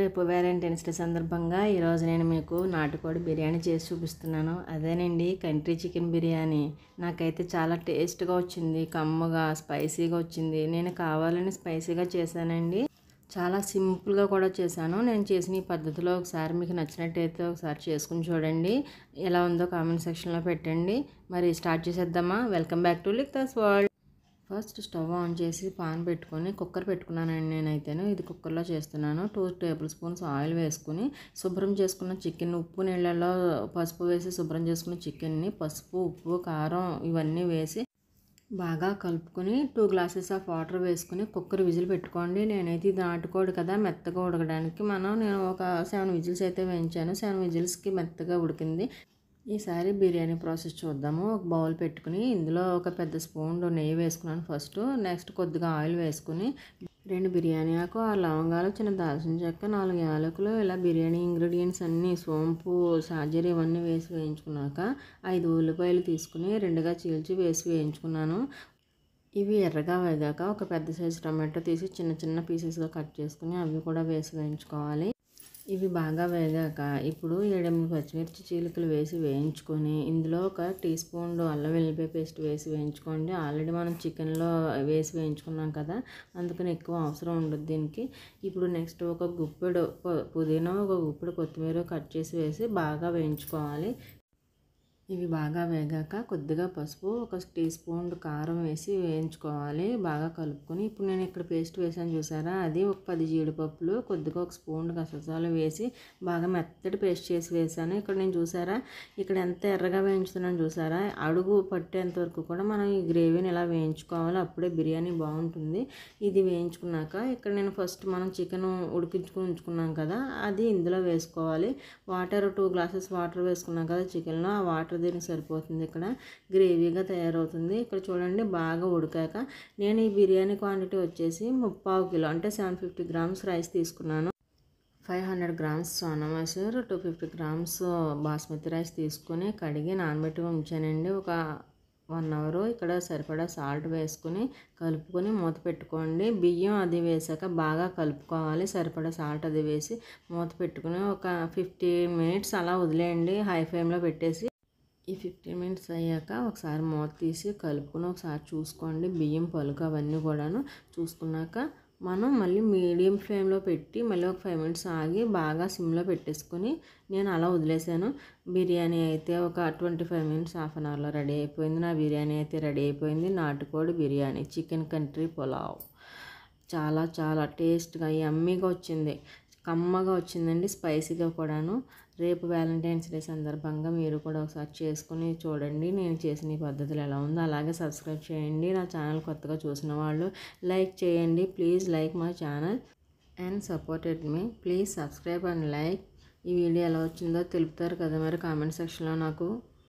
రేపు Valentine's day సందర్భంగా ఈరోజు నేను మీకు నాటుకోడి బిర్యానీ చేసి చూపిస్తున్నాను. అదేనండి కంట్రీ చికెన్ బిర్యానీ. నాకైతే చాలా టేస్ట్గా వచ్చింది, కమ్మగా స్పైసీగా వచ్చింది. నేను కావాలని స్పైసీగా చేశానండి. చాలా సింపుల్గా కూడా చేశాను. నేను చేసిన ఈ పద్ధతిలో ఒకసారి మీకు నచ్చినట్టయితే ఒకసారి చేసుకుని చూడండి. ఎలా ఉందో కామెంట్ సెక్షన్లో పెట్టండి. మరి స్టార్ట్ చేసేద్దామా? వెల్కమ్ బ్యాక్ టు లిక్తాస్ వరల్డ్. ఫస్ట్ స్టవ్ ఆన్ చేసి పాన్ పెట్టుకొని కుక్కర్ పెట్టుకున్నానండి. నేనైతేను ఇది కుక్కర్లో చేస్తున్నాను. 2 టేబుల్ స్పూన్స్ ఆయిల్ వేసుకుని శుభ్రం చేసుకున్న చికెన్ ఉప్పు నీళ్ళలో పసుపు వేసి శుభ్రం చేసుకున్న చికెన్ని పసుపు ఉప్పు కారం ఇవన్నీ వేసి బాగా కలుపుకొని 2 గ్లాసెస్ ఆఫ్ వాటర్ వేసుకుని కుక్కర్ విజిల్ పెట్టుకోండి. నేనైతే ఇది నాటుకోడి కదా మెత్తగా ఉడకడానికి నేను ఒక 7 విజిల్స్ అయితే వేయించాను. 7 విజిల్స్కి మెత్తగా ఉడికింది. ఈసారి బిర్యానీ ప్రాసెస్ చూద్దాము. ఒక బౌల్ పెట్టుకుని ఇందులో ఒక పెద్ద స్పూన్ నెయ్యి వేసుకున్నాను ఫస్ట్. నెక్స్ట్ కొద్దిగా ఆయిల్ వేసుకుని 2 బిర్యానీ ఆకు, 6 లవంగాలు, చిన్న దాల్చిన చెక్క, 4 యాలకులు ఇలా బిర్యానీ ఇంగ్రీడియంట్స్ అన్నీ సోంపు సాజీర ఇవన్నీ వేసి వేయించుకున్నాక 5 ఉల్లిపాయలు తీసుకుని 2గా చీల్చి వేసి వేయించుకున్నాను. ఇవి ఎర్రగా వేగాక ఒక పెద్ద సైజు టమాటో తీసి చిన్న చిన్న పీసెస్గా కట్ చేసుకుని అవి కూడా వేసి వేయించుకోవాలి. ఇవి బాగా వేగాక ఇప్పుడు 7-8 పచ్చిమిర్చి చీలికలు వేసి వేయించుకొని ఇందులో ఒక టీ స్పూన్ అల్లం వెల్లిపాయ పేస్ట్ వేసి వేయించుకోండి. ఆల్రెడీ మనం చికెన్లో వేసి వేయించుకున్నాం కదా, అందుకని ఎక్కువ అవసరం ఉండదు దీనికి. ఇప్పుడు నెక్స్ట్ ఒక గుప్పెడు పుదీనా, ఒక గుప్పెడు కొత్తిమీర కట్ చేసి వేసి బాగా వేయించుకోవాలి. ఇవి బాగా వేగాక కొద్దిగా పసుపు, ఒక టీ స్పూన్ కారం వేసి వేయించుకోవాలి. బాగా కలుపుకొని ఇప్పుడు నేను ఇక్కడ పేస్ట్ వేసాను చూసారా, అది ఒక 10 జీడిపప్పులు, కొద్దిగా ఒక స్పూన్ గసగసాలు వేసి బాగా మెత్తటి పేస్ట్ చేసి వేసాను. ఇక్కడ నేను చూసారా ఇక్కడ ఎంత ఎర్రగా వేయించుతున్నాను చూసారా, అడుగు పట్టేంత వరకు కూడా మనం ఈ గ్రేవీని ఇలా వేయించుకోవాలి. అప్పుడే బిర్యానీ బాగుంటుంది. ఇది వేయించుకున్నాక ఇక్కడ నేను ఫస్ట్ మనం చికెన్ ఉడికించుకుని ఉంచుకున్నాం కదా, అది ఇందులో వేసుకోవాలి. వాటర్ 2 గ్లాసెస్ వాటర్ వేసుకున్నాం కదా చికెన్లో, ఆ వాటర్ దీనికి సరిపోతుంది. ఇక్కడ గ్రేవీగా తయారవుతుంది. ఇక్కడ చూడండి బాగా ఉడికాక నేను ఈ బిర్యానీ క్వాంటిటీ వచ్చేసి 3/4 కిలో అంటే 750 గ్రామ్స్ రైస్ తీసుకున్నాను. 500 grams Sona masoor, 250 grams basmati rice తీసుకొని కడిగి నానబెట్టి ఉంచానండి ఒక 1 అవర్. ఇక్కడ సరిపడా సాల్ట్ వేసుకుని కలుపుకొని మూత పెట్టుకోండి. బియ్యం అది వేసాక బాగా కలుపుకోవాలి. సరిపడా సాల్ట్ అది వేసి మూత పెట్టుకుని ఒక 15 మినిట్స్ అలా వదిలేయండి హై ఫ్లేమ్లో పెట్టేసి. ఈ 15 మినిట్స్ అయ్యాక ఒకసారి మూత తీసి కలుపుకొని ఒకసారి చూసుకోండి. బియ్యం పలుకు అవన్నీ కూడాను చూసుకున్నాక మనం మళ్ళీ మీడియం ఫ్లేమ్లో పెట్టి మళ్ళీ ఒక 5 మినిట్స్ ఆగి బాగా సిమ్లో పెట్టేసుకొని నేను అలా వదిలేసాను. బిర్యానీ అయితే ఒక 25 మినిట్స్ హాఫ్ అన్ అవర్లో రెడీ అయిపోయింది. నా బిర్యానీ అయితే రెడీ అయిపోయింది. నాటుకోడి బిర్యానీ చికెన్ కంట్రీ పులావ్ చాలా చాలా టేస్ట్గా యమ్మీగా వచ్చింది, కమ్మగా వచ్చిందండి, స్పైసీగా కూడాను. రేపు వ్యాలంటైన్స్ డే సందర్భంగా మీరు కూడా ఒకసారి చేసుకుని చూడండి. నేను చేసిన ఈ పద్ధతులు ఎలా ఉందో. అలాగే సబ్స్క్రైబ్ చేయండి. నా ఛానల్ కొత్తగా చూసిన వాళ్ళు లైక్ చేయండి. Please like my channel and supported me. Please subscribe and like. ఈ వీడియో ఎలా వచ్చిందో తెలుపుతారు కదా మరి కామెంట్ సెక్షన్లో నాకు.